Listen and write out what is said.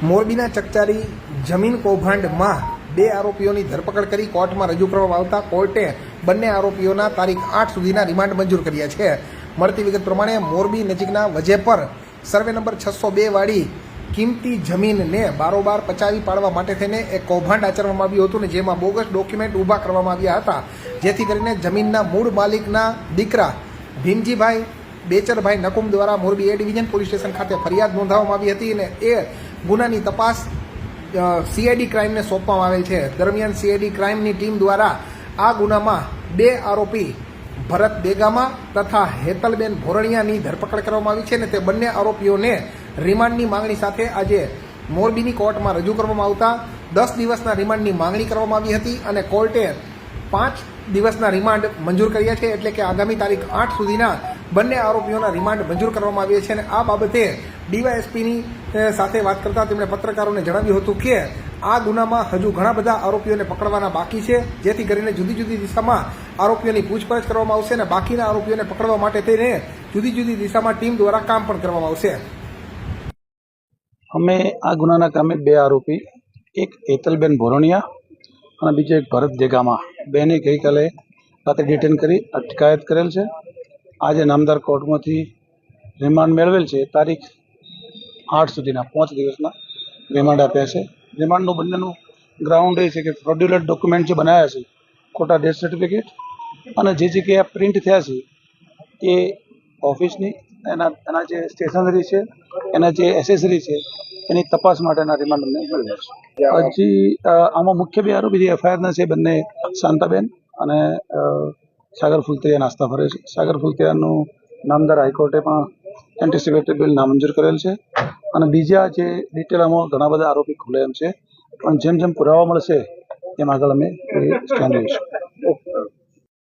મોરબીના ચકચારી જમીન કૌભાંડમાં 2 આરોપીઓની ધરપકડ કરી કોર્ટમાં રજૂ કરવામાં આવતા કોર્ટે બંને આરોપીઓના તારીખ 8 સુધીના રિમાન્ડ મંજૂર કર્યા છે। મળતી વિગત પ્રમાણે મોરબી નજીકના વજેપર સર્વે નંબર 602 વાળી કિંમતી જમીનને બારોબાર પચાવી પાડવા માટે થઈને એક કૌભાંડ આચરવામાં આવ્યું હતું ને જેમાં બોગસ ડોક્યુમેન્ટ ઊભા કરવામાં આવ્યા હતા, જેથી કરીને જમીનના મૂળ માલિકના દીકરા ભીમજીભાઈ બેચરભાઈ નકુમ દ્વારા મોરબી એ ડિવિઝન પોલીસ સ્ટેશન ખાતે ફરિયાદ નોંધાવવામાં આવી હતી અને એ ગુનાની તપાસ સીઆઈડી ક્રાઇમને સોંપવામાં આવેલ છે। દરમિયાન સીઆઈડી ક્રાઇમની ટીમ દ્વારા આ ગુનામાં 2 આરોપી ભરત બેગામા તથા હેતલબેન ભોરણિયાની ધરપકડ કરવામાં આવી છે અને તે બંને આરોપીઓને રિમાન્ડની માંગણી સાથે આજે મોરબીની કોર્ટમાં રજૂ કરવામાં આવતા 10 દિવસના રિમાન્ડની માંગણી કરવામાં આવી હતી અને કોર્ટે 5 દિવસના રિમાન્ડ મંજૂર કર્યા છે, એટલે કે આગામી તારીખ 8 સુધીના બંને આરોપીઓના રિમાન્ડ મંજૂર કરવામાં આવ્યા છે। અને આ બાબતે ડીવાયએસપીની સાથે વાત કરતા તેમણે પત્રકારોને જણાવ્યું હતું કે આ ગુનામાં હજુ ઘણા બધા આરોપીઓને પકડવાના બાકી છે, જેથી કરીને જુદી જુદી દિશામાં આરોપીઓની પૂછપરછ કરવામાં આવશે અને બાકીના આરોપીઓને પકડવા માટે થઈને જુદી જુદી દિશામાં ટીમ દ્વારા કામ પણ કરવામાં આવશે। અમે આ ગુનાના કામે 2 આરોપી, એક હેતલબેન ભોરણિયા અને બીજો એક ભરત દેગામા, બેને ગઈકાલે રાતે ડિટેન કરી અટકાયત કરેલ છે। આજે નામદાર કોર્ટમાંથી રિમાન્ડ મેળવેલ છે। તારીખ 8 સુધીના 5 દિવસના રિમાન્ડ આપ્યા છે। રિમાન્ડનું બંનેનું ગ્રાઉન્ડ એ છે કે ફ્રોડ્યુલન્ટ ડોક્યુમેન્ટ જે બનાવ્યા છે, ખોટા ડેથ સર્ટિફિકેટ અને જે જગ્યાએ પ્રિન્ટ થયા છે એ ઓફિસની એના જે સ્ટેશનરી છે, એના જે એસેસરી છે એની તપાસ માટેના રિમાન્ડ અમને મળ્યા છે। હજી આમાં મુખ્ય 2 આરોપી જે એફઆઈઆરના છે બંને શાંતાબેન અને સાગર ફુલતરિયા નાસ્તા ફરે છે। સાગર ફુલતરિયાનું નામદાર હાઈકોર્ટે પણ એન્ટિસિપેટરી બિલ નામંજૂર કરેલ છે અને બીજા જે ડિટેલમાં ઘણા બધા આરોપી ખુલે એમ છે, પણ જેમ જેમ પુરાવા મળશે એમ આગળ અમે સ્ટેન્ડ લઈશું।